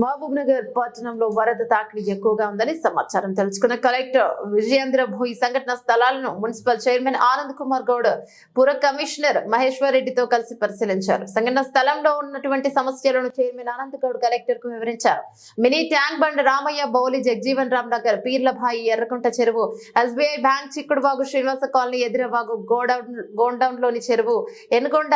మహబూబ్ నగర్ పట్టణంలో వరద తాకిడి ఎక్కువగా ఉందని సమాచారం తెలుసుకున్న కలెక్టర్ విజయేంద్ర భోయి సంఘటన స్థలాలను మున్సిపల్ చైర్మన్ ఆనంద్ కుమార్ గౌడ్ పుర కమిషనర్ మహేశ్వర్ రెడ్డితో కలిసి పరిశీలించారు. సంఘటన స్థలంలో ఉన్నటువంటి సమస్యలను చైర్మన్ ఆనంద్ గౌడ్ కలెక్టర్ కు వివరించారు. Mini tank bund Ramaiah Bowli Jagjivan Ram Nagar పీర్లభాయి ఎర్రకుంట చెరువు ఎస్బీఐ బ్యాంక్ చిక్కుడుబాగు శ్రీనివాస కాలనీ ఎదిరవాగు గోడౌన్ లోని చెరువు ఎనుగొండ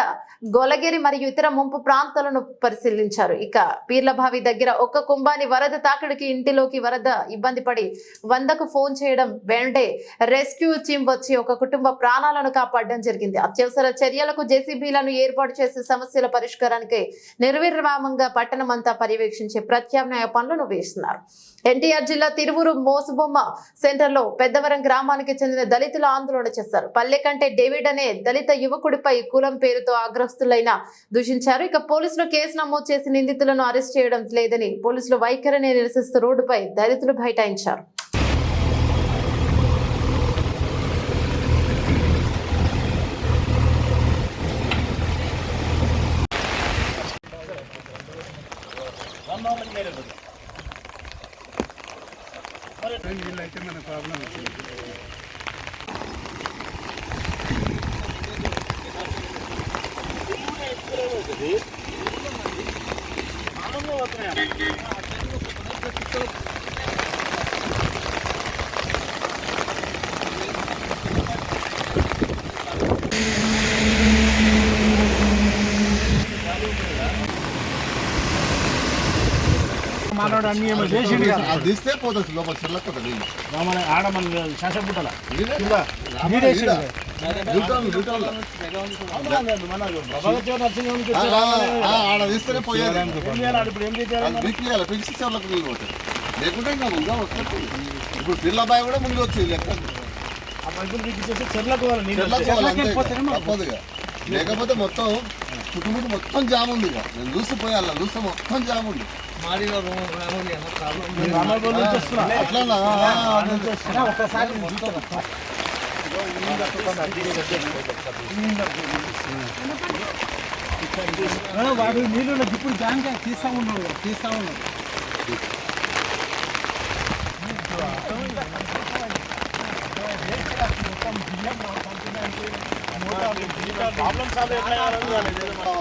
గొలగిరి మరియు ఇతర ముంపు ప్రాంతాలను పరిశీలించారు. ఇక పీర్లభావి దగ్గర ఒక్క కుంభాని వరద తాకిడికి ఇంటిలోకి వరద ఇబ్బంది పడి 100కు ఫోన్ చేయడం వెంటే రెస్క్యూ టీం వచ్చి ఒక కుటుంబ ప్రాణాలను కాపాడడం జరిగింది. అత్యవసర చర్యలకు జేసీబీలను ఏర్పాటు చేసే సమస్యల పరిష్కారానికి నిర్విరామంగా పట్టణం అంతా పర్యవేక్షించే ప్రత్యామ్నాయ పనులను వేస్తున్నారు. ఎన్టీఆర్ జిల్లా తిరువురు మోసుబొమ్మ సెంటర్ లో పెద్దవరం గ్రామానికి చెందిన దళితులు ఆందోళన చేశారు. పల్లె కంటే డేవిడ్ అనే దళిత యువకుడిపై కులం పేరుతో ఆగ్రస్తులైన దూషించారు. ఇక పోలీసులు కేసు నమోదు చేసి నిందితులను అరెస్ట్ చేయడం లేదని పోలీసులు వైఖరిని నిరసిస్తూ రోడ్డుపై దళితులు బైఠాయించారు. వీళ్ళైతే మన ప్రాబ్లం మనోడు అన్ని ఏమో చేసిండు తీస్తే పోతుంది లోపల చెల్లకపోతుంది ఆడ మన శాసపుట్టల ఆడ తీస్తేనే పోయేది పిలిచి చెర్లకు నీళ్ళు పోతాయి లేకుంటే ఇంకా ముందుగా వస్తుంది. ఇప్పుడు పిల్లబాయి కూడా ముందు వచ్చి లెక్క తప్పదుగా లేకపోతే మొత్తం చుట్టుముట్టు మొత్తం జామ్ ఉంది. ఇక నేను చూసిపోయాల చూస్తే మొత్తం జామ్ ఉంది. వాడు నీళ్ళు ఇప్పుడు దానికే తీస్తా ఉన్నాడు.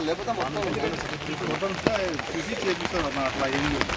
లేకపోతే మొత్తం చూసి చేపిస్తారు అన్న అట్లా ఏం లేదు.